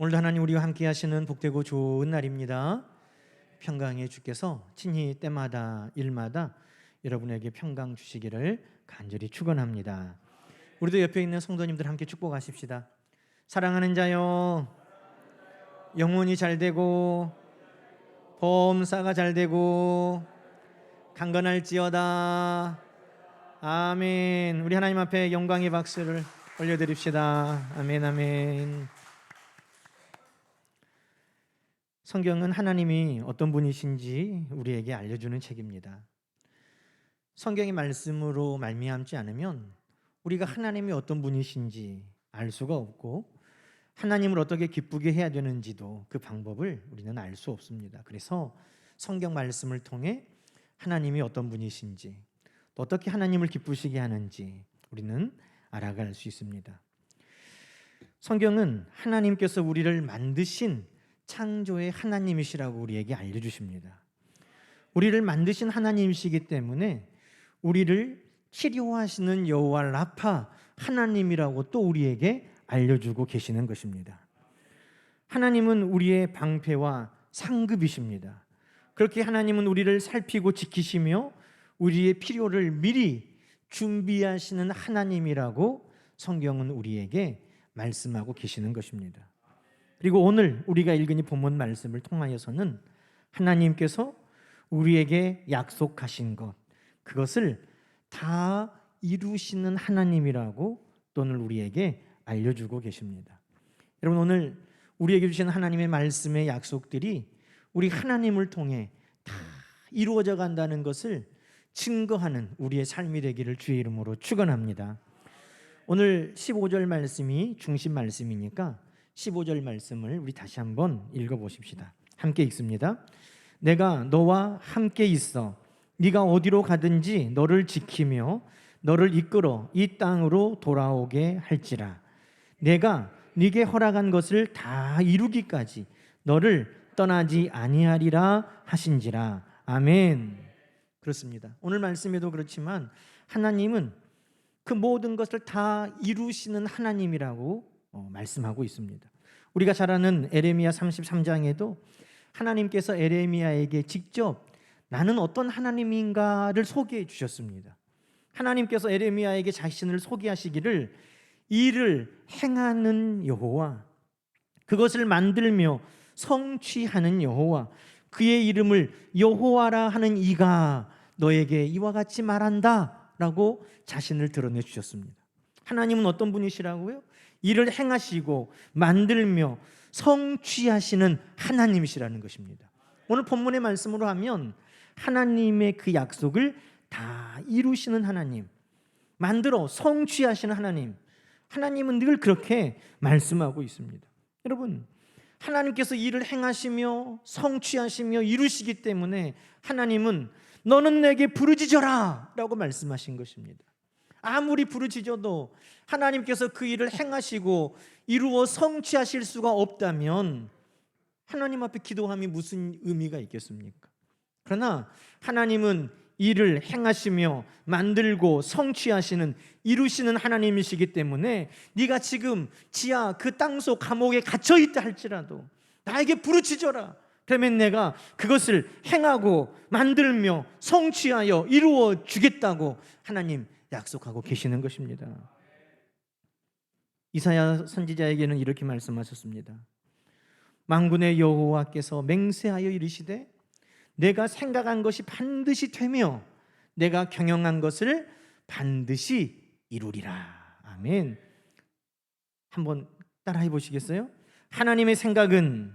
오늘도 하나님 우리와 함께 하시는 복되고 좋은 날입니다. 평강의 주께서 친히 때마다 일마다 여러분에게 평강 주시기를 간절히 축원합니다. 우리도 옆에 있는 성도님들 함께 축복하십시다. 사랑하는 자요, 영혼이 잘 되고 범사가 잘 되고 강건할지어다. 아멘. 우리 하나님 앞에 영광의 박수를 올려드립시다. 아멘, 아멘. 성경은 하나님이 어떤 분이신지 우리에게 알려주는 책입니다. 성경의 말씀으로 말미암지 않으면 우리가 하나님이 어떤 분이신지 알 수가 없고, 하나님을 어떻게 기쁘게 해야 되는지도 그 방법을 우리는 알 수 없습니다. 그래서 성경 말씀을 통해 하나님이 어떤 분이신지, 또 어떻게 하나님을 기쁘시게 하는지 우리는 알아갈 수 있습니다. 성경은 하나님께서 우리를 만드신 창조의 하나님이시라고 우리에게 알려주십니다. 우리를 만드신 하나님이시기 때문에 우리를 치료하시는 여호와 라파 하나님이라고 또 우리에게 알려주고 계시는 것입니다. 하나님은 우리의 방패와 상급이십니다. 그렇게 하나님은 우리를 살피고 지키시며 우리의 필요를 미리 준비하시는 하나님이라고 성경은 우리에게 말씀하고 계시는 것입니다. 그리고 오늘 우리가 읽은 이 본문 말씀을 통하여서는 하나님께서 우리에게 약속하신 것, 그것을 다 이루시는 하나님이라고 또는 우리에게 알려주고 계십니다. 여러분, 오늘 우리에게 주신 하나님의 말씀의 약속들이 우리 하나님을 통해 다 이루어져 간다는 것을 증거하는 우리의 삶이 되기를 주의 이름으로 축원합니다. 오늘 15절 말씀이 중심 말씀이니까 15절 말씀을 우리 다시 한번 읽어보십시다. 함께 읽습니다. 내가 너와 함께 있어 네가 어디로 가든지 너를 지키며 너를 이끌어 이 땅으로 돌아오게 할지라. 내가 네게 허락한 것을 다 이루기까지 너를 떠나지 아니하리라 하신지라. 아멘. 그렇습니다. 오늘 말씀에도 그렇지만 하나님은 그 모든 것을 다 이루시는 하나님이라고 말씀하고 있습니다. 우리가 잘 아는 에레미야 33장에도 하나님께서 에레미야에게 직접 나는 어떤 하나님인가를 소개해 주셨습니다. 하나님께서 에레미야에게 자신을 소개하시기를 일을 행하는 여호와, 그것을 만들며 성취하는 여호와, 그의 이름을 여호와라 하는 이가 너에게 이와 같이 말한다 라고 자신을 드러내 주셨습니다. 하나님은 어떤 분이시라고요? 일을 행하시고 만들며 성취하시는 하나님이시라는 것입니다. 오늘 본문의 말씀으로 하면 하나님의 그 약속을 다 이루시는 하나님, 만들어 성취하시는 하나님, 하나님은 늘 그렇게 말씀하고 있습니다. 여러분, 하나님께서 일을 행하시며 성취하시며 이루시기 때문에 하나님은 너는 내게 부르짖어라 라고 말씀하신 것입니다. 아무리 부르짖어도 하나님께서 그 일을 행하시고 이루어 성취하실 수가 없다면 하나님 앞에 기도함이 무슨 의미가 있겠습니까? 그러나 하나님은 일을 행하시며 만들고 성취하시는, 이루시는 하나님이시기 때문에 네가 지금 지하 그 땅속 감옥에 갇혀 있다 할지라도 나에게 부르짖어라. 그러면 내가 그것을 행하고 만들며 성취하여 이루어 주겠다고 하나님 약속하고 계시는 것입니다. 이사야 선지자에게는 이렇게 말씀하셨습니다. 만군의 여호와께서 맹세하여 이르시되 내가 생각한 것이 반드시 되며 내가 경영한 것을 반드시 이루리라. 아멘. 한번 따라해 보시겠어요? 하나님의 생각은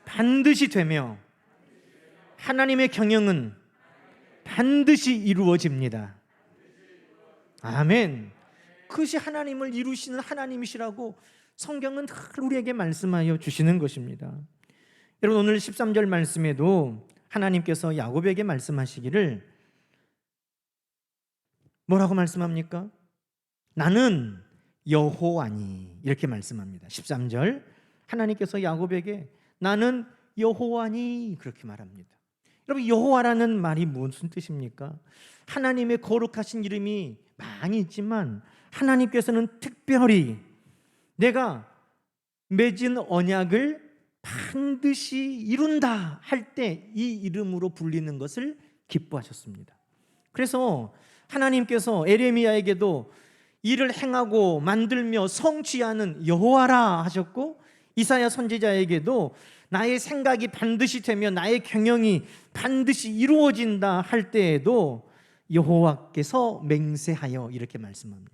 반드시 되며 하나님의 경영은 반드시 이루어집니다. 아멘. 그것이 하나님을 이루시는 하나님이시라고 성경은 늘 우리에게 말씀하여 주시는 것입니다. 여러분, 오늘 13절 말씀에도 하나님께서 야곱에게 말씀하시기를 뭐라고 말씀합니까? 나는 여호와니, 이렇게 말씀합니다. 13절 하나님께서 야곱에게 나는 여호와니 그렇게 말합니다. 여러분, 여호와라는 말이 무슨 뜻입니까? 하나님의 거룩하신 이름이 많이 있지만 하나님께서는 특별히 내가 맺은 언약을 반드시 이룬다 할 때 이 이름으로 불리는 것을 기뻐하셨습니다. 그래서 하나님께서 에레미야에게도 이를 행하고 만들며 성취하는 여호와라 하셨고, 이사야 선지자에게도 나의 생각이 반드시 되며 나의 경영이 반드시 이루어진다 할 때에도 여호와께서 맹세하여 이렇게 말씀합니다.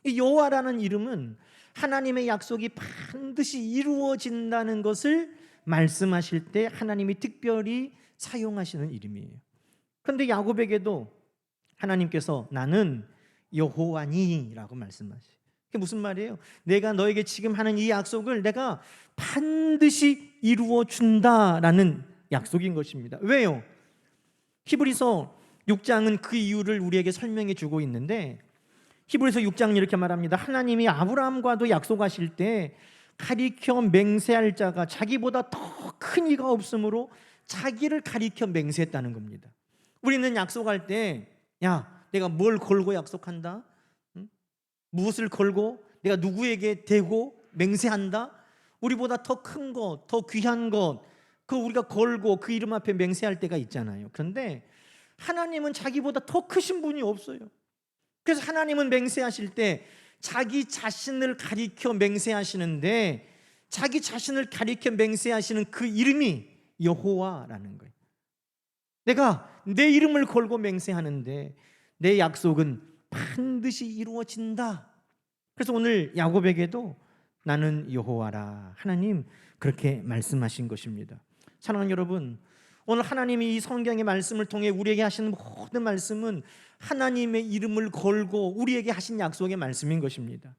이 여호와라는 이름은 하나님의 약속이 반드시 이루어진다는 것을 말씀하실 때 하나님이 특별히 사용하시는 이름이에요. 그런데 야곱에게도 하나님께서 나는 여호와니 라고 말씀하시죠. 그게 무슨 말이에요? 내가 너에게 지금 하는 이 약속을 내가 반드시 이루어 준다라는 약속인 것입니다. 왜요? 히브리서 6장은 그 이유를 우리에게 설명해 주고 있는데, 히브리서 6장은 이렇게 말합니다. 하나님이 아브라함과도 약속하실 때 가리켜 맹세할 자가 자기보다 더 큰 이가 없으므로 자기를 가리켜 맹세했다는 겁니다. 우리는 약속할 때 내가 뭘 걸고 약속한다? 무엇을 걸고 내가 누구에게 대고 맹세한다? 우리보다 더 큰 것, 더 귀한 것, 그거 우리가 걸고 그 이름 앞에 맹세할 때가 있잖아요. 그런데 하나님은 자기보다 더 크신 분이 없어요. 그래서 하나님은 맹세하실 때 자기 자신을 가리켜 맹세하시는데, 자기 자신을 가리켜 맹세하시는 그 이름이 여호와라는 거예요. 내가 내 이름을 걸고 맹세하는데 내 약속은 반드시 이루어진다. 그래서 오늘 야곱에게도 나는 여호와라, 하나님 그렇게 말씀하신 것입니다. 사랑하는 여러분, 오늘 하나님이 이 성경의 말씀을 통해 우리에게 하시는 모든 말씀은 하나님의 이름을 걸고 우리에게 하신 약속의 말씀인 것입니다.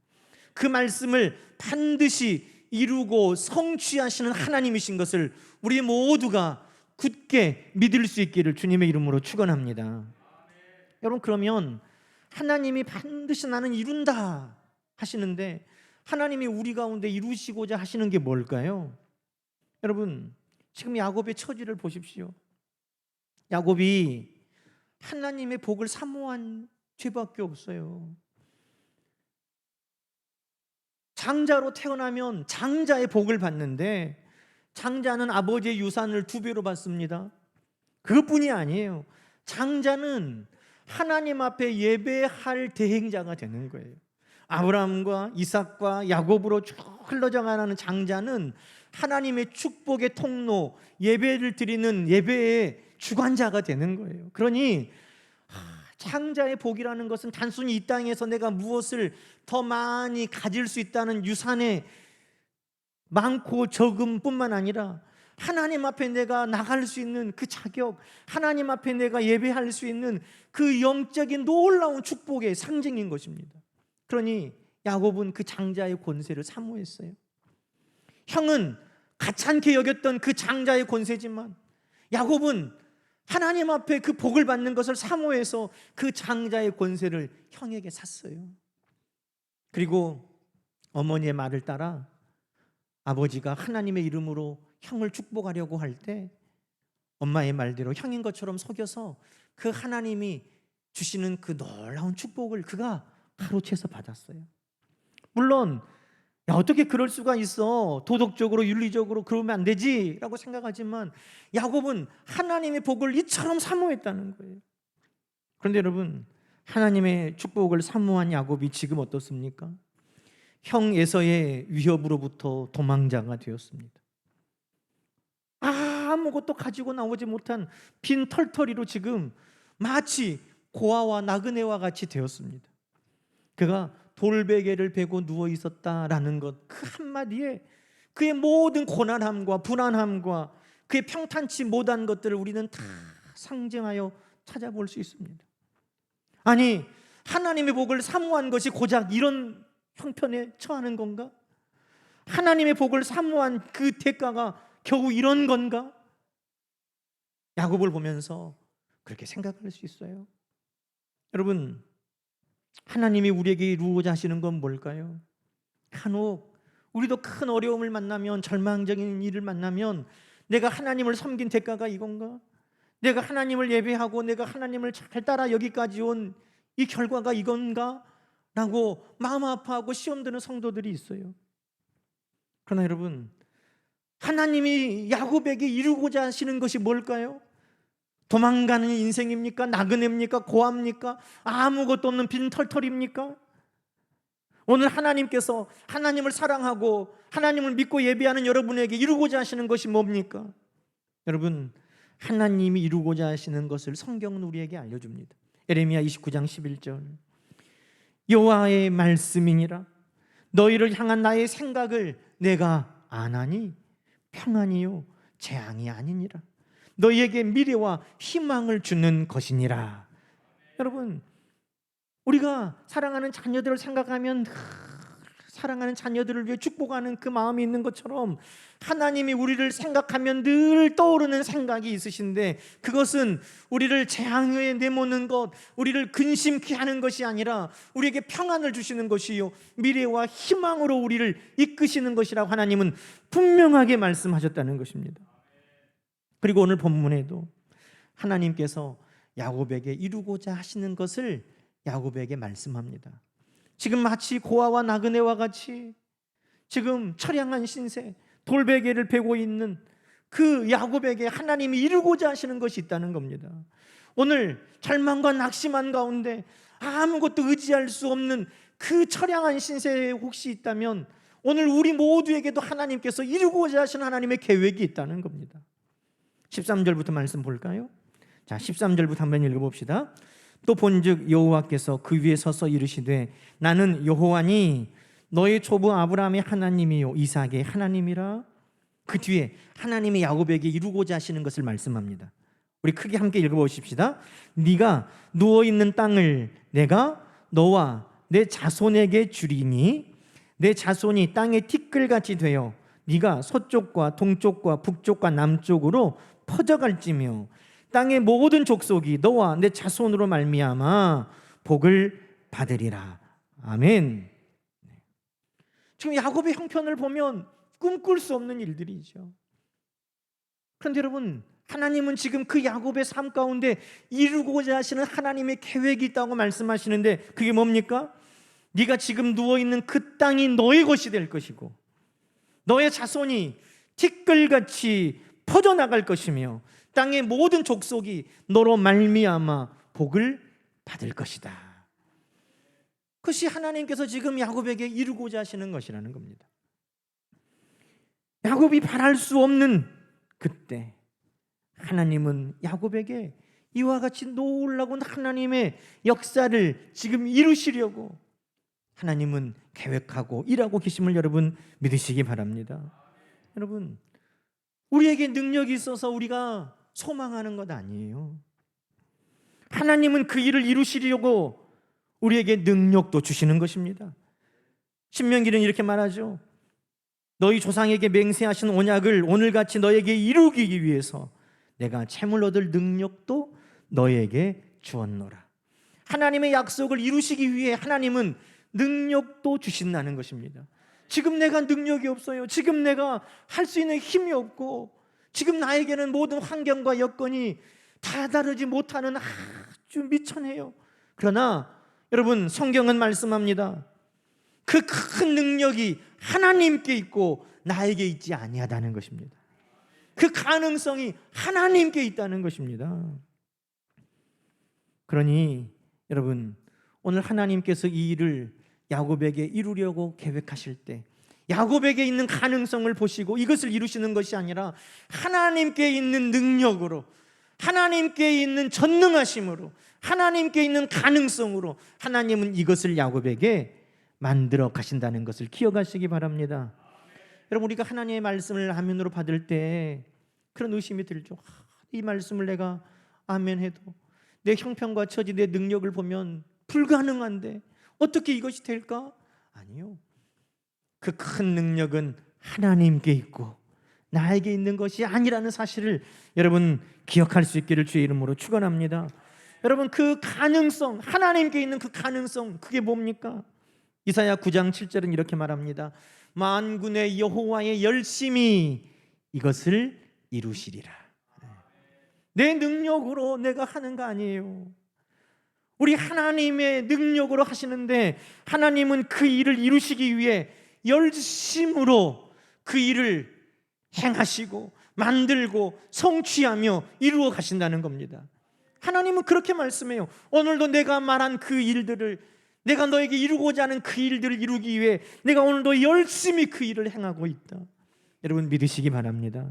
그 말씀을 반드시 이루고 성취하시는 하나님이신 것을 우리 모두가 굳게 믿을 수 있기를 주님의 이름으로 축원합니다. 여러분, 그러면 하나님이 반드시 나는 이룬다 하시는데 하나님이 우리 가운데 이루시고자 하시는 게 뭘까요? 여러분, 지금 야곱의 처지를 보십시오. 야곱이 하나님의 복을 사모한 죄밖에 없어요. 장자로 태어나면 장자의 복을 받는데 장자는 아버지의 유산을 2배로 받습니다. 그것뿐이 아니에요. 장자는 하나님 앞에 예배할 대행자가 되는 거예요. 아브라함과 이삭과 야곱으로 쭉 흘러져가는 장자는 하나님의 축복의 통로, 예배를 드리는 예배의 주관자가 되는 거예요. 그러니 장자의 복이라는 것은 단순히 이 땅에서 내가 무엇을 더 많이 가질 수 있다는 유산의 많고 적음뿐만 아니라 하나님 앞에 내가 나갈 수 있는 그 자격, 하나님 앞에 내가 예배할 수 있는 그 영적인 놀라운 축복의 상징인 것입니다. 그러니 야곱은 그 장자의 권세를 사모했어요. 형은 가찮게 여겼던 그 장자의 권세지만 야곱은 하나님 앞에 그 복을 받는 것을 사모해서 그 장자의 권세를 형에게 샀어요. 그리고 어머니의 말을 따라 아버지가 하나님의 이름으로 형을 축복하려고 할 때 엄마의 말대로 형인 것처럼 속여서 그 하나님이 주시는 그 놀라운 축복을 그가 가로채서 받았어요. 물론 어떻게 그럴 수가 있어, 도덕적으로 윤리적으로 그러면 안 되지 라고 생각하지만 야곱은 하나님의 복을 이처럼 사모했다는 거예요. 그런데 여러분, 하나님의 축복을 사모한 야곱이 지금 어떻습니까? 형 에서의 위협으로부터 도망자가 되었습니다. 아무것도 가지고 나오지 못한 빈 털터리로 지금 마치 고아와 나그네와 같이 되었습니다. 그가 돌베개를 베고 누워 있었다라는 것, 그 한마디에 그의 모든 고난함과 불안함과 그의 평탄치 못한 것들을 우리는 다 상징하여 찾아볼 수 있습니다. 아니, 하나님의 복을 사모한 것이 고작 이런 형편에 처하는 건가? 하나님의 복을 사모한 그 대가가 겨우 이런 건가? 야곱을 보면서 그렇게 생각할 수 있어요. 여러분, 하나님이 우리에게 이루고자 하시는 건 뭘까요? 간혹 우리도 큰 어려움을 만나면, 절망적인 일을 만나면 내가 하나님을 섬긴 대가가 이건가? 내가 하나님을 예배하고 내가 하나님을 잘 따라 여기까지 온 이 결과가 이건가? 라고 마음 아파하고 시험 드는 성도들이 있어요. 그러나 여러분, 하나님이 야곱에게 이루고자 하시는 것이 뭘까요? 도망가는 인생입니까? 나그네입니까? 고아입니까? 아무것도 없는 빈털털입니까? 오늘 하나님께서 하나님을 사랑하고 하나님을 믿고 예배하는 여러분에게 이루고자 하시는 것이 뭡니까? 여러분, 하나님이 이루고자 하시는 것을 성경은 우리에게 알려줍니다. 예레미야 29장 11절, 여호와의 말씀이니라. 너희를 향한 나의 생각을 내가 아나니 평안이요 재앙이 아니니라. 너희에게 미래와 희망을 주는 것이니라. 여러분, 우리가 사랑하는 자녀들을 생각하면 사랑하는 자녀들을 위해 축복하는 그 마음이 있는 것처럼 하나님이 우리를 생각하면 늘 떠오르는 생각이 있으신데, 그것은 우리를 재앙에 내모는 것, 우리를 근심케 하는 것이 아니라 우리에게 평안을 주시는 것이요 미래와 희망으로 우리를 이끄시는 것이라고 하나님은 분명하게 말씀하셨다는 것입니다. 그리고 오늘 본문에도 하나님께서 야곱에게 이루고자 하시는 것을 야곱에게 말씀합니다. 지금 마치 고아와 나그네와 같이 지금 처량한 신세, 돌베개를 베고 있는 그 야곱에게 하나님이 이루고자 하시는 것이 있다는 겁니다. 오늘 절망과 낙심한 가운데 아무것도 의지할 수 없는 그 처량한 신세에 혹시 있다면 오늘 우리 모두에게도 하나님께서 이루고자 하시는 하나님의 계획이 있다는 겁니다. 13절부터 말씀 볼까요? 자, 13절부터 한번 읽어봅시다. 또 본즉 여호와께서 그 위에 서서 이르시되 나는 여호와니 너의 조부 아브라함의 하나님이요 이삭의 하나님이라. 그 뒤에 하나님이 야곱에게 이루고자 하시는 것을 말씀합니다. 우리 크게 함께 읽어보십시다. 네가 누워있는 땅을 내가 너와 내 자손에게 주리니 내 자손이 땅의 티끌같이 되어 네가 서쪽과 동쪽과 북쪽과 남쪽으로 퍼져갈지며 땅의 모든 족속이 너와 내 자손으로 말미암아 복을 받으리라. 아멘. 지금 야곱의 형편을 보면 꿈꿀 수 없는 일들이죠. 그런데 여러분, 하나님은 지금 그 야곱의 삶 가운데 이루고자 하시는 하나님의 계획이 있다고 말씀하시는데, 그게 뭡니까? 네가 지금 누워있는 그 땅이 너의 것이 될 것이고 너의 자손이 티끌같이 퍼져나갈 것이며 땅의 모든 족속이 너로 말미암아 복을 받을 것이다. 그것이 하나님께서 지금 야곱에게 이루고자 하시는 것이라는 겁니다. 야곱이 바랄 수 없는 그때 하나님은 야곱에게 이와 같이 놀라운 하나님의 역사를 지금 이루시려고 하나님은 계획하고 일하고 계심을 여러분 믿으시기 바랍니다. 여러분, 우리에게 능력이 있어서 우리가 소망하는 것 아니에요. 하나님은 그 일을 이루시려고 우리에게 능력도 주시는 것입니다. 신명기는 이렇게 말하죠. 너희 조상에게 맹세하신 언약을 오늘같이 너에게 이루기 위해서 내가 채물 얻을 능력도 너에게 주었노라. 하나님의 약속을 이루시기 위해 하나님은 능력도 주신다는 것입니다. 지금 내가 능력이 없어요. 지금 내가 할 수 있는 힘이 없고 지금 나에게는 모든 환경과 여건이 다 다르지 못하는 아주 미천해요. 그러나 여러분, 성경은 말씀합니다. 그 큰 능력이 하나님께 있고 나에게 있지 아니하다는 것입니다. 그 가능성이 하나님께 있다는 것입니다. 그러니 여러분, 오늘 하나님께서 이 일을 야곱에게 이루려고 계획하실 때 야곱에게 있는 가능성을 보시고 이것을 이루시는 것이 아니라 하나님께 있는 능력으로, 하나님께 있는 전능하심으로, 하나님께 있는 가능성으로 하나님은 이것을 야곱에게 만들어 가신다는 것을 기억하시기 바랍니다. 여러분, 우리가 하나님의 말씀을 아멘으로 받을 때 그런 의심이 들죠. 이 말씀을 내가 아멘해도 내 형편과 처지, 내 능력을 보면 불가능한데 어떻게 이것이 될까? 아니요, 그 큰 능력은 하나님께 있고 나에게 있는 것이 아니라는 사실을 여러분 기억할 수 있기를 주의 이름으로 축원합니다. 여러분, 그 가능성, 하나님께 있는 그 가능성, 그게 뭡니까? 이사야 9장 7절은 이렇게 말합니다. 만군의 여호와의 열심히 이것을 이루시리라. 내 능력으로 내가 하는 거 아니에요. 우리 하나님의 능력으로 하시는데 하나님은 그 일을 이루시기 위해 열심으로 그 일을 행하시고 만들고 성취하며 이루어 가신다는 겁니다. 하나님은 그렇게 말씀해요. 오늘도 내가 말한 그 일들을, 내가 너에게 이루고자 하는 그 일들을 이루기 위해 내가 오늘도 열심히 그 일을 행하고 있다. 여러분 믿으시기 바랍니다.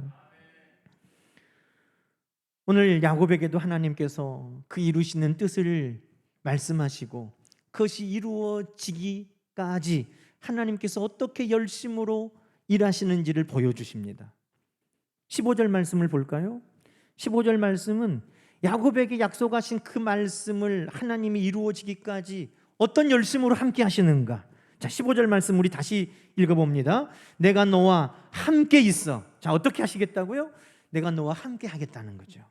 오늘 야곱에게도 하나님께서 그 이루시는 뜻을 말씀하시고 그것이 이루어지기까지 하나님께서 어떻게 열심으로 일하시는지를 보여주십니다. 15절 말씀을 볼까요? 15절 말씀은 야곱에게 약속하신 그 말씀을 하나님이 이루어지기까지 어떤 열심으로 함께 하시는가. 자, 15절 말씀 우리 다시 읽어봅니다. 내가 너와 함께 있어. 자, 어떻게 하시겠다고요? 내가 너와 함께 하겠다는 거죠.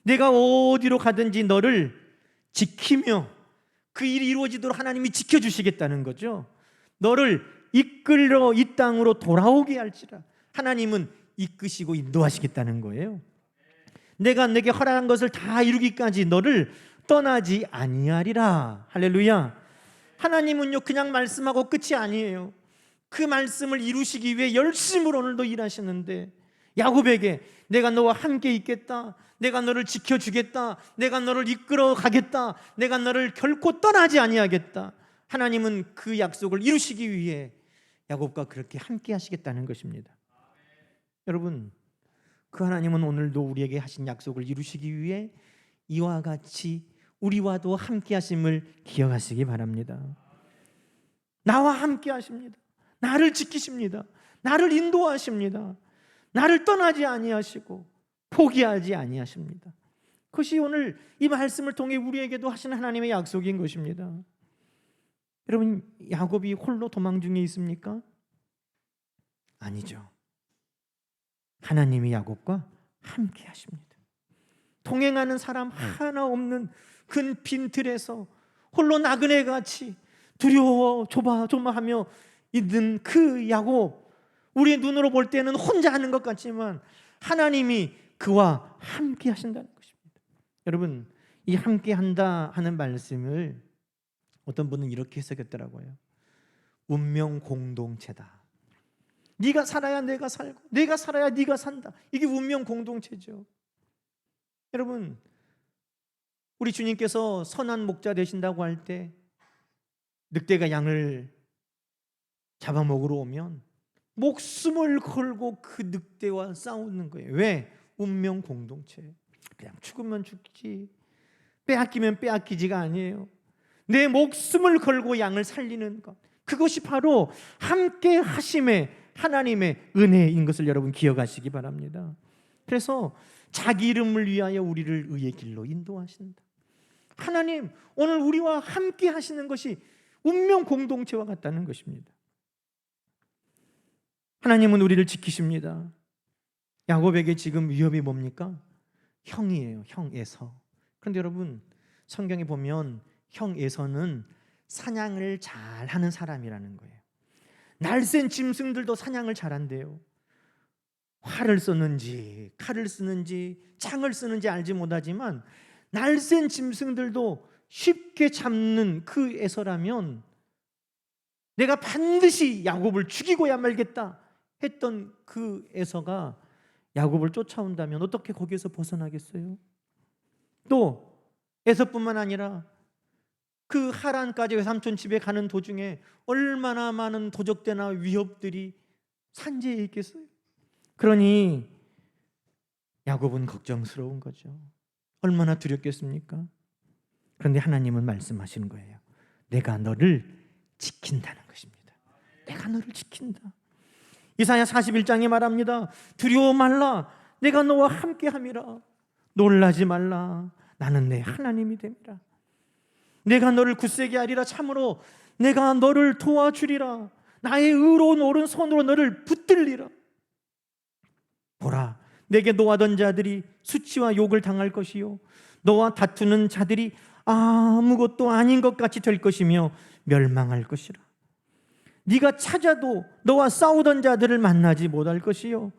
내가 어디로 가든지 너를 지키며 그 일이 이루어지도록 하나님이 지켜주시겠다는 거죠. 너를 이끌어 이 땅으로 돌아오게 할지라. 하나님은 이끄시고 인도하시겠다는 거예요. 내가 내게 허락한 것을 다 이루기까지 너를 떠나지 아니하리라. 할렐루야. 하나님은요 그냥 말씀하고 끝이 아니에요. 그 말씀을 이루시기 위해 열심으로 오늘도 일하시는데 야곱에게 내가 너와 함께 있겠다, 내가 너를 지켜주겠다, 내가 너를 이끌어 가겠다, 내가 너를 결코 떠나지 아니하겠다. 하나님은 그 약속을 이루시기 위해 야곱과 그렇게 함께 하시겠다는 것입니다. 여러분, 그 하나님은 오늘도 우리에게 하신 약속을 이루시기 위해 이와 같이 우리와도 함께 하심을 기억하시기 바랍니다. 나와 함께 하십니다. 나를 지키십니다. 나를 인도하십니다. 나를 떠나지 아니하시고 포기하지 아니하십니다. 그것이 오늘 이 말씀을 통해 우리에게도 하시는 하나님의 약속인 것입니다. 여러분, 야곱이 홀로 도망 중에 있습니까? 아니죠. 하나님이 야곱과 함께 하십니다. 동행하는 사람 하나 없는 그 빈들에서 홀로 나그네같이 두려워 조마조마하며 있는 그 야곱, 우리의 눈으로 볼 때는 혼자 하는 것 같지만 하나님이 그와 함께 하신다는 것입니다. 여러분, 이 함께 한다 하는 말씀을 어떤 분은 이렇게 해석했더라고요. 운명 공동체다. 네가 살아야 내가 살고 내가 살아야 네가 산다. 이게 운명 공동체죠. 여러분, 우리 주님께서 선한 목자 되신다고 할 때 늑대가 양을 잡아먹으러 오면 목숨을 걸고 그 늑대와 싸우는 거예요. 왜? 운명 공동체. 그냥 죽으면 죽지, 빼앗기면 빼앗기지가 아니에요. 내 목숨을 걸고 양을 살리는 것, 그것이 바로 함께 하심의 하나님의 은혜인 것을 여러분 기억하시기 바랍니다. 그래서 자기 이름을 위하여 우리를 의의 길로 인도하신다. 하나님 오늘 우리와 함께 하시는 것이 운명 공동체와 같다는 것입니다. 하나님은 우리를 지키십니다. 야곱에게 지금 위협이 뭡니까? 형이에요. 형 에서. 그런데 여러분, 성경에 보면 형 에서는 사냥을 잘하는 사람이라는 거예요. 날쌘 짐승들도 사냥을 잘한대요. 활을 썼는지 칼을 쓰는지 창을 쓰는지 알지 못하지만 날쌘 짐승들도 쉽게 잡는 그 에서라면 내가 반드시 야곱을 죽이고야 말겠다 했던 그 에서가 야곱을 쫓아온다면 어떻게 거기에서 벗어나겠어요? 또 에서뿐만 아니라 그 하란까지 외삼촌 집에 가는 도중에 얼마나 많은 도적대나 위협들이 산지에 있겠어요? 그러니 야곱은 걱정스러운 거죠. 얼마나 두렵겠습니까? 그런데 하나님은 말씀하시는 거예요. 내가 너를 지킨다는 것입니다. 내가 너를 지킨다. 이사야 41장에 말합니다. 두려워 말라, 내가 너와 함께함이라. 놀라지 말라, 나는 내 하나님이 됨이라. 내가 너를 굳세게 하리라. 참으로 내가 너를 도와주리라. 나의 의로운 오른손으로 너를 붙들리라. 보라, 내게 노하던 자들이 수치와 욕을 당할 것이요 너와 다투는 자들이 아무것도 아닌 것 같이 될 것이며 멸망할 것이라. 네가 찾아도 너와 싸우던 자들을 만나지 못할 것이요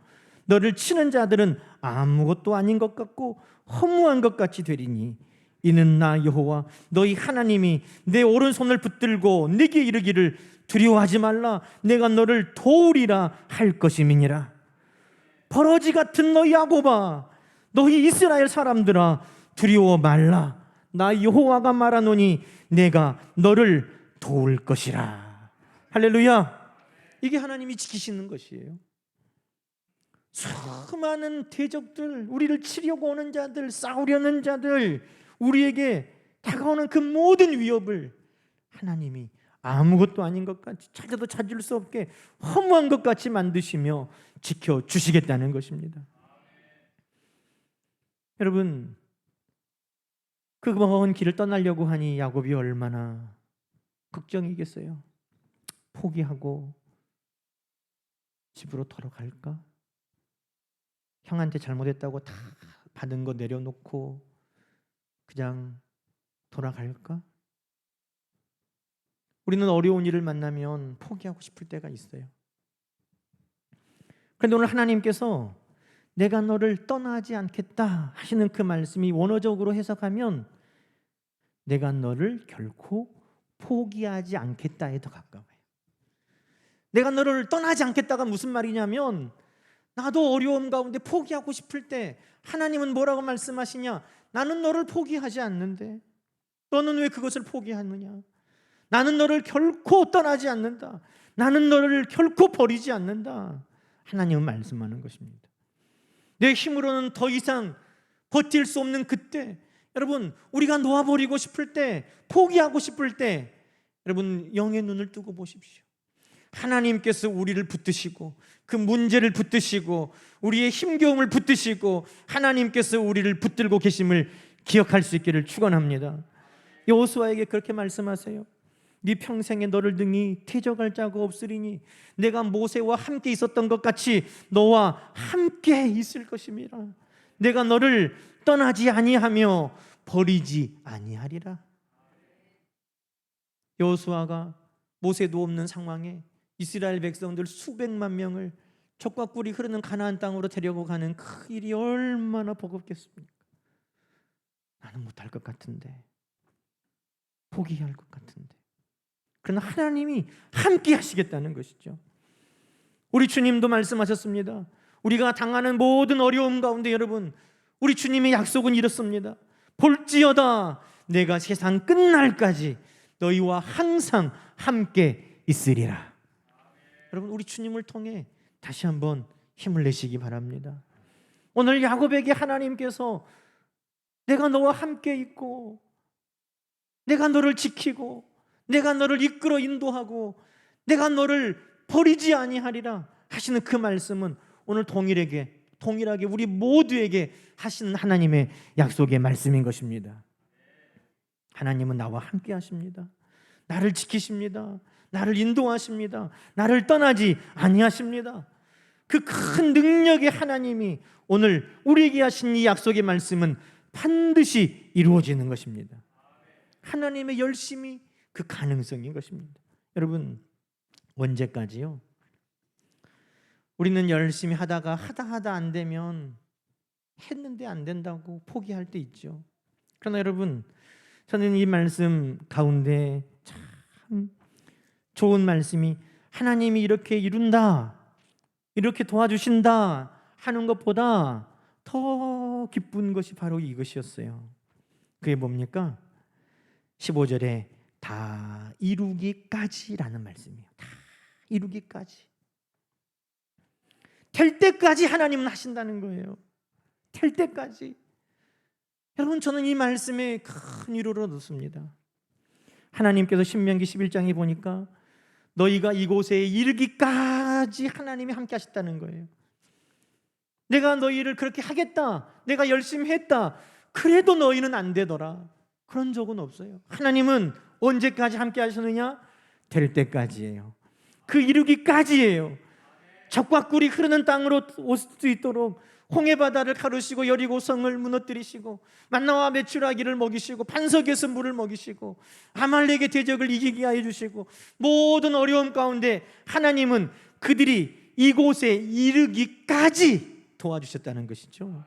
너를 치는 자들은 아무것도 아닌 것 같고 허무한 것 같이 되리니 이는 나 여호와 너희 하나님이 내 오른손을 붙들고 네게 이르기를 두려워하지 말라. 내가 너를 도우리라 할 것임이니라. 버러지 같은 너희 야곱아, 너희 이스라엘 사람들아, 두려워 말라. 나 여호와가 말하노니 내가 너를 도울 것이라. 할렐루야. 이게 하나님이 지키시는 것이에요. 수많은 대적들, 우리를 치려고 오는 자들, 싸우려는 자들, 우리에게 다가오는 그 모든 위협을 하나님이 아무것도 아닌 것 같이, 찾아도 찾을 수 없게 허무한 것 같이 만드시며 지켜주시겠다는 것입니다. 여러분, 그 먼 길을 떠나려고 하니 야곱이 얼마나 걱정이겠어요. 포기하고 집으로 돌아갈까? 형한테 잘못했다고 다 받은 거 내려놓고 그냥 돌아갈까? 우리는 어려운 일을 만나면 포기하고 싶을 때가 있어요. 그런데 오늘 하나님께서 내가 너를 떠나지 않겠다 하시는 그 말씀이 원어적으로 해석하면 내가 너를 결코 포기하지 않겠다에 더 가까워요. 내가 너를 떠나지 않겠다가 무슨 말이냐면, 나도 어려움 가운데 포기하고 싶을 때 하나님은 뭐라고 말씀하시냐? 나는 너를 포기하지 않는데 너는 왜 그것을 포기하느냐? 나는 너를 결코 떠나지 않는다. 나는 너를 결코 버리지 않는다. 하나님은 말씀하는 것입니다. 내 힘으로는 더 이상 버틸 수 없는 그때, 여러분, 우리가 놓아버리고 싶을 때, 포기하고 싶을 때, 여러분 영의 눈을 뜨고 보십시오. 하나님께서 우리를 붙드시고 그 문제를 붙드시고 우리의 힘겨움을 붙드시고 하나님께서 우리를 붙들고 계심을 기억할 수 있기를 축원합니다. 여호수아에게 그렇게 말씀하세요. 네 평생에 너를 등이 퇴적할 자가 없으리니 내가 모세와 함께 있었던 것 같이 너와 함께 있을 것임이라. 내가 너를 떠나지 아니하며 버리지 아니하리라. 여호수아가 모세도 없는 상황에 이스라엘 백성들 수백만 명을 젖과 꿀이 흐르는 가나안 땅으로 데려고 가는 그 일이 얼마나 버겁겠습니까? 나는 못할 것 같은데, 포기할 것 같은데. 그러나 하나님이 함께 하시겠다는 것이죠. 우리 주님도 말씀하셨습니다. 우리가 당하는 모든 어려움 가운데 여러분, 우리 주님의 약속은 이렇습니다. 볼지어다 내가 세상 끝날까지 너희와 항상 함께 있으리라. 여러분, 우리 주님을 통해 다시 한번 힘을 내시기 바랍니다. 오늘 야곱에게 하나님께서 내가 너와 함께 있고 내가 너를 지키고 내가 너를 이끌어 인도하고 내가 너를 버리지 아니하리라 하시는 그 말씀은 오늘 동일하게 우리 모두에게 하시는 하나님의 약속의 말씀인 것입니다. 하나님은 나와 함께 하십니다. 나를 지키십니다. 나를 인도하십니다. 나를 떠나지 아니하십니다. 그 큰 능력의 하나님이 오늘 우리에게 하신 이 약속의 말씀은 반드시 이루어지는 것입니다. 하나님의 열심이 그 가능성인 것입니다. 여러분, 언제까지요? 우리는 열심히 하다가 하다 안 되면 했는데 안 된다고 포기할 때 있죠. 그러나 여러분, 저는 이 말씀 가운데 참 좋은 말씀이 하나님이 이렇게 이룬다, 이렇게 도와주신다 하는 것보다 더 기쁜 것이 바로 이것이었어요. 그게 뭡니까? 15절에 다 이루기까지라는 말씀이에요. 다 이루기까지. 될 때까지 하나님은 하신다는 거예요. 될 때까지. 여러분, 저는 이 말씀에 큰 위로를 얻었습니다. 하나님께서 신명기 11장에 보니까 너희가 이곳에 이르기까지 하나님이 함께 하셨다는 거예요. 내가 너희를 그렇게 하겠다, 내가 열심히 했다, 그래도 너희는 안 되더라, 그런 적은 없어요. 하나님은 언제까지 함께 하시느냐? 될 때까지예요. 그 이루기까지예요. 젖과 꿀이 흐르는 땅으로 올 수 있도록 홍해바다를 가르시고 여리고성을 무너뜨리시고 만나와 메추라기를 먹이시고 반석에서 물을 먹이시고 아말렉의 대적을 이기게 하여 주시고 모든 어려움 가운데 하나님은 그들이 이곳에 이르기까지 도와주셨다는 것이죠.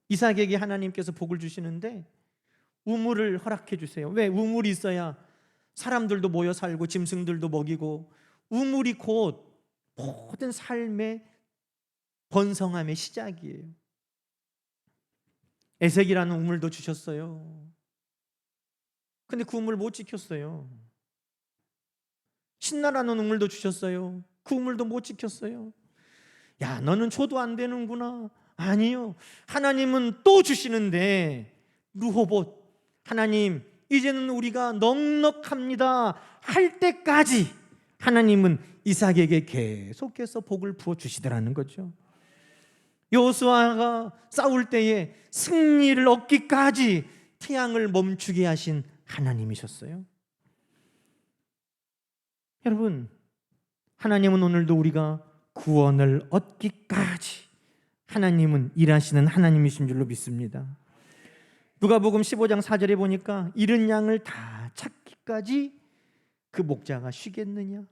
이삭에게 하나님께서 복을 주시는데 우물을 허락해 주세요. 왜? 우물이 있어야 사람들도 모여 살고 짐승들도 먹이고 우물이 곧 모든 삶의 번성함의 시작이에요. 에색이라는 우물도 주셨어요. 근데 그 우물 못 지켰어요. 신나라는 우물도 주셨어요. 그 우물도 못 지켰어요. 야, 너는 줘도 안 되는구나. 아니요, 하나님은 또 주시는데, 르호봇, 하나님 이제는 우리가 넉넉합니다 할 때까지 하나님은 이삭에게 계속해서 복을 부어주시더라는 거죠. 여호수아가 싸울 때에 승리를 얻기까지 태양을 멈추게 하신 하나님이셨어요. 여러분, 하나님은 오늘도 우리가 구원을 얻기까지 하나님은 일하시는 하나님이신 줄로 믿습니다. 누가복음 15장 4절에 보니까 잃은 양을 다 찾기까지 그 목자가 쉬겠느냐?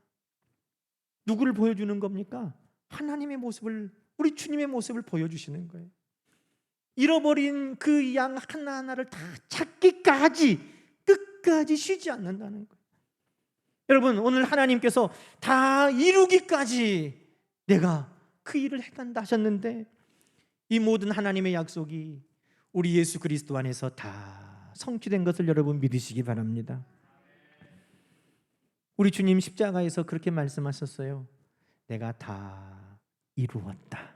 누구를 보여주는 겁니까? 하나님의 모습을, 우리 주님의 모습을 보여주시는 거예요. 잃어버린 그 양 하나하나를 다 찾기까지 끝까지 쉬지 않는다는 거예요. 여러분, 오늘 하나님께서 다 이루기까지 내가 그 일을 해간다 하셨는데, 이 모든 하나님의 약속이 우리 예수 그리스도 안에서 다 성취된 것을 여러분 믿으시기 바랍니다. 우리 주님 십자가에서 그렇게 말씀하셨어요. 내가 다 이루었다.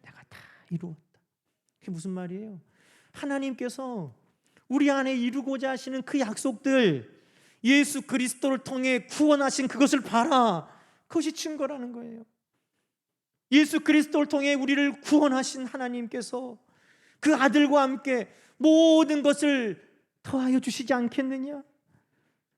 내가 다 이루었다. 그게 무슨 말이에요? 하나님께서 우리 안에 이루고자 하시는 그 약속들, 예수 그리스도를 통해 구원하신 그것을 봐라. 그것이 증거라는 거예요. 예수 그리스도를 통해 우리를 구원하신 하나님께서 그 아들과 함께 모든 것을 더하여 주시지 않겠느냐?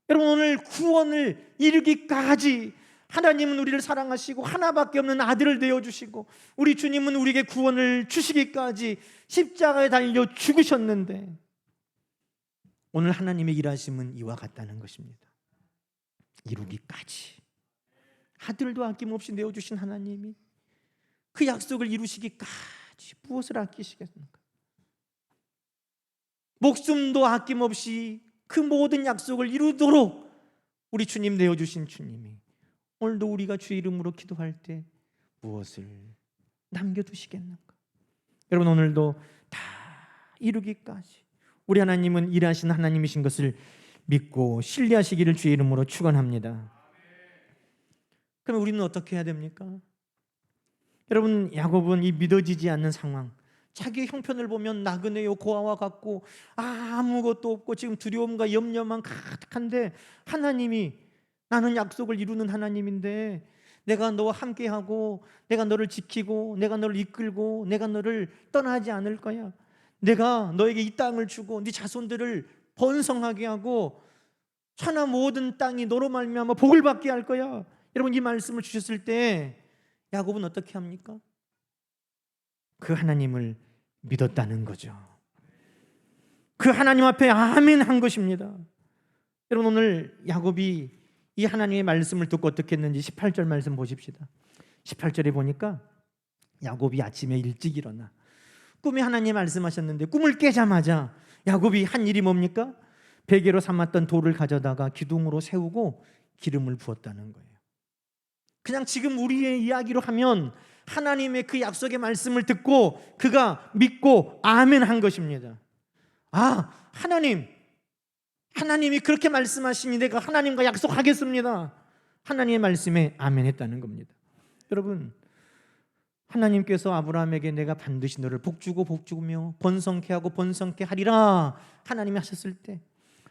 여러분, 오늘 구원을 이루기까지 하나님은 우리를 사랑하시고 하나밖에 없는 아들을 내어주시고 우리 주님은 우리에게 구원을 주시기까지 십자가에 달려 죽으셨는데, 오늘 하나님의 일하심은 이와 같다는 것입니다. 이루기까지 아들도 아낌없이 내어주신 하나님이 그 약속을 이루시기까지 무엇을 아끼시겠습니까? 목숨도 아낌없이 그 모든 약속을 이루도록 우리 주님 내어주신 주님이 오늘도 우리가 주의 이름으로 기도할 때 무엇을 남겨두시겠는가? 여러분, 오늘도 다 이루기까지 우리 하나님은 일하신 하나님이신 것을 믿고 신뢰하시기를 주의 이름으로 축원합니다. 그럼 우리는 어떻게 해야 됩니까? 여러분, 야곱은 이 믿어지지 않는 상황, 자기의 형편을 보면 나그네요 고아와 같고 아무것도 없고 지금 두려움과 염려만 가득한데, 하나님이 나는 약속을 이루는 하나님인데 내가 너와 함께하고 내가 너를 지키고 내가 너를 이끌고 내가 너를 떠나지 않을 거야. 내가 너에게 이 땅을 주고 네 자손들을 번성하게 하고 천하 모든 땅이 너로 말미암아 복을 받게 할 거야. 여러분, 이 말씀을 주셨을 때 야곱은 어떻게 합니까? 그 하나님을 믿었다는 거죠. 그 하나님 앞에 아멘 한 것입니다. 여러분, 오늘 야곱이 이 하나님의 말씀을 듣고 어떻게 했는지 18절 말씀 보십시다. 18절에 보니까 야곱이 아침에 일찍 일어나 꿈에 하나님 말씀하셨는데, 꿈을 깨자마자 야곱이 한 일이 뭡니까? 베개로 삼았던 돌을 가져다가 기둥으로 세우고 기름을 부었다는 거예요. 그냥 지금 우리의 이야기로 하면 하나님의 그 약속의 말씀을 듣고 그가 믿고 아멘 한 것입니다. 아, 하나님이 그렇게 말씀하시니 내가 하나님과 약속하겠습니다. 하나님의 말씀에 아멘 했다는 겁니다. 여러분, 하나님께서 아브라함에게 내가 반드시 너를 복주고 복주며 번성케 하고 번성케 하리라 하나님이 하셨을 때,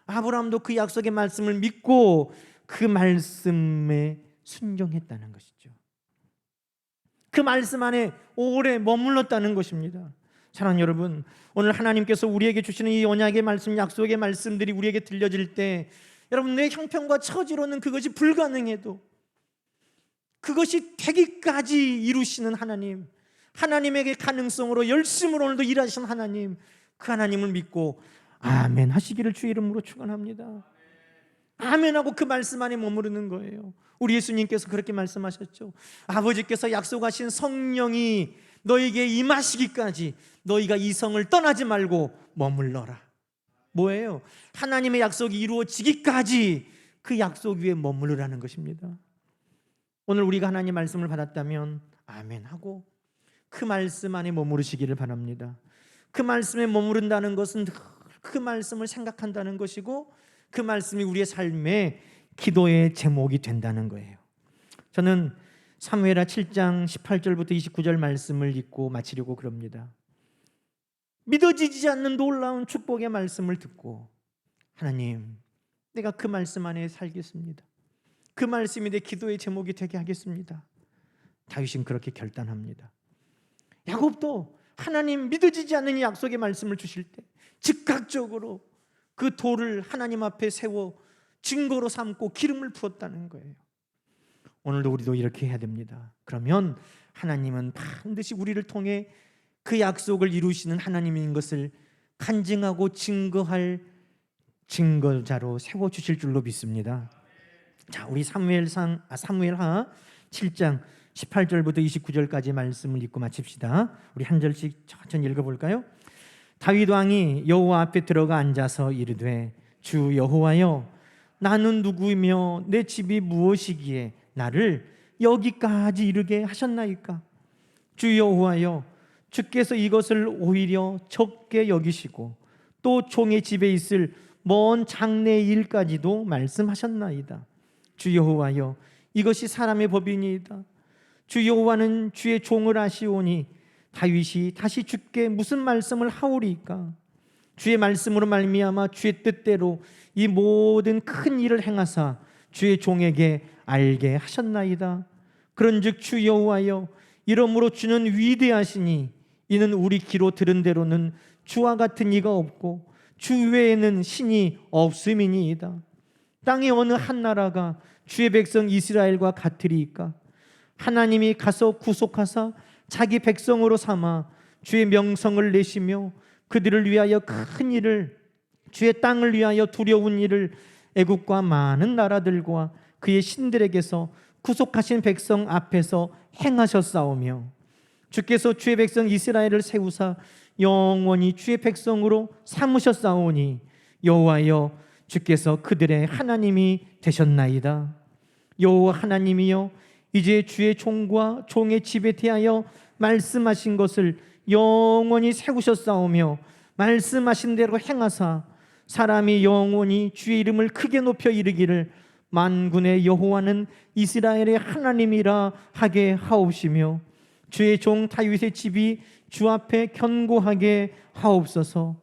아브라함도 그 약속의 말씀을 믿고 그 말씀에 순종했다는 것이죠. 그 말씀 안에 오래 머물렀다는 것입니다. 사랑하는 여러분, 오늘 하나님께서 우리에게 주시는 이 언약의 말씀, 약속의 말씀들이 우리에게 들려질 때, 여러분, 내 형편과 처지로는 그것이 불가능해도 그것이 되기까지 이루시는 하나님, 하나님에게 가능성으로 열심으로 오늘도 일하시는 하나님, 그 하나님을 믿고 아멘 하시기를 주의 이름으로 축원합니다. 아멘하고 그 말씀 안에 머무르는 거예요. 우리 예수님께서 그렇게 말씀하셨죠. 아버지께서 약속하신 성령이 너에게 임하시기까지 너희가 이 성을 떠나지 말고 머물러라. 뭐예요? 하나님의 약속이 이루어지기까지 그 약속 위에 머무르라는 것입니다. 오늘 우리가 하나님 말씀을 받았다면 아멘 하고 그 말씀 안에 머무르시기를 바랍니다. 그 말씀에 머무른다는 것은 그 말씀을 생각한다는 것이고 그 말씀이 우리의 삶의 기도의 제목이 된다는 거예요. 저는 사무엘하 7장 18절부터 29절 말씀을 읽고 마치려고 그럽니다. 믿어지지 않는 놀라운 축복의 말씀을 듣고 하나님, 내가 그 말씀 안에 살겠습니다. 그 말씀이 내 기도의 제목이 되게 하겠습니다. 다윗은 그렇게 결단합니다. 야곱도 하나님 믿어지지 않는 이 약속의 말씀을 주실 때 즉각적으로 그 돌을 하나님 앞에 세워 증거로 삼고 기름을 부었다는 거예요. 오늘도 우리도 이렇게 해야 됩니다. 그러면 하나님은 반드시 우리를 통해 그 약속을 이루시는 하나님인 것을 간증하고 증거할 증거자로 세워주실 줄로 믿습니다. 자, 우리 사무엘하 7장 18절부터 29절까지 말씀을 읽고 마칩시다. 우리 한 절씩 천천히 읽어볼까요? 다윗 왕이 여호와 앞에 들어가 앉아서 이르되 주 여호와여, 나는 누구이며 내 집이 무엇이기에 나를 여기까지 이르게 하셨나이까? 주 여호와여, 주께서 이것을 오히려 적게 여기시고 또 종의 집에 있을 먼 장래의 일까지도 말씀하셨나이다. 주 여호와여, 이것이 사람의 법이니이다. 주 여호와는 주의 종을 아시오니 다윗이 다시 주께 무슨 말씀을 하오리이까? 주의 말씀으로 말미암아 주의 뜻대로 이 모든 큰 일을 행하사 주의 종에게 알게 하셨나이다. 그런즉 주 여호와여, 이러므로 주는 위대하시니 이는 우리 귀로 들은 대로는 주와 같은 이가 없고 주 외에는 신이 없음이니이다. 땅의 어느 한 나라가 주의 백성 이스라엘과 같으리이까? 하나님이 가서 구속하사 자기 백성으로 삼아 주의 명성을 내시며 그들을 위하여 큰 일을, 주의 땅을 위하여 두려운 일을 애국과 많은 나라들과 그의 신들에게서 구속하신 백성 앞에서 행하셨사오며 주께서 주의 백성 이스라엘을 세우사 영원히 주의 백성으로 삼으셨사오니 여호와여, 주께서 그들의 하나님이 되셨나이다. 여호와 하나님이여, 이제 주의 종과 종의 집에 대하여 말씀하신 것을 영원히 세우셨사오며 말씀하신 대로 행하사 사람이 영원히 주의 이름을 크게 높여 이르기를 만군의 여호와는 이스라엘의 하나님이라 하게 하옵시며 주의 종 다윗의 집이 주 앞에 견고하게 하옵소서.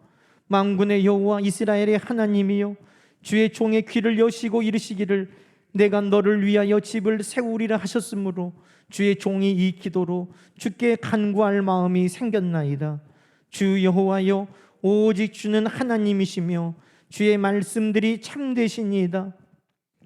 만군의 여호와 이스라엘의 하나님이여, 주의 종의 귀를 여시고 이르시기를 내가 너를 위하여 집을 세우리라 하셨으므로 주의 종이 이 기도로 주께 간구할 마음이 생겼나이다. 주 여호와여, 오직 주는 하나님이시며 주의 말씀들이 참되시니이다.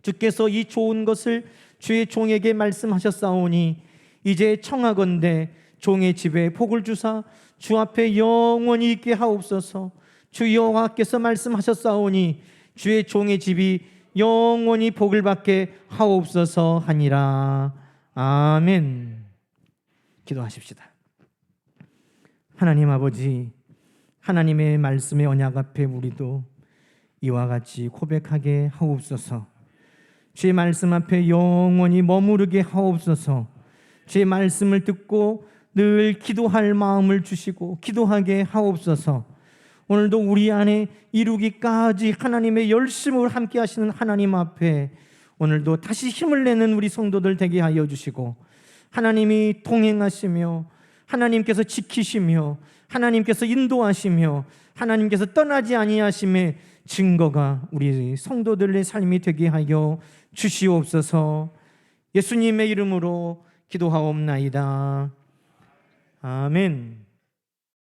주께서 이 좋은 것을 주의 종에게 말씀하셨사오니 이제 청하건대 종의 집에 복을 주사 주 앞에 영원히 있게 하옵소서. 주 여호와께서 말씀하셨사오니 주의 종의 집이 영원히 복을 받게 하옵소서 하니라. 아멘. 기도하십시다. 하나님 아버지, 하나님의 말씀의 언약 앞에 우리도 이와 같이 고백하게 하옵소서. 주의 말씀 앞에 영원히 머무르게 하옵소서. 주의 말씀을 듣고 늘 기도할 마음을 주시고 기도하게 하옵소서. 오늘도 우리 안에 이루기까지 하나님의 열심을 함께 하시는 하나님 앞에 오늘도 다시 힘을 내는 우리 성도들 되게 하여 주시고, 하나님이 동행하시며 하나님께서 지키시며 하나님께서 인도하시며 하나님께서 떠나지 아니하심의 증거가 우리 성도들의 삶이 되게 하여 주시옵소서. 예수님의 이름으로 기도하옵나이다. 아멘.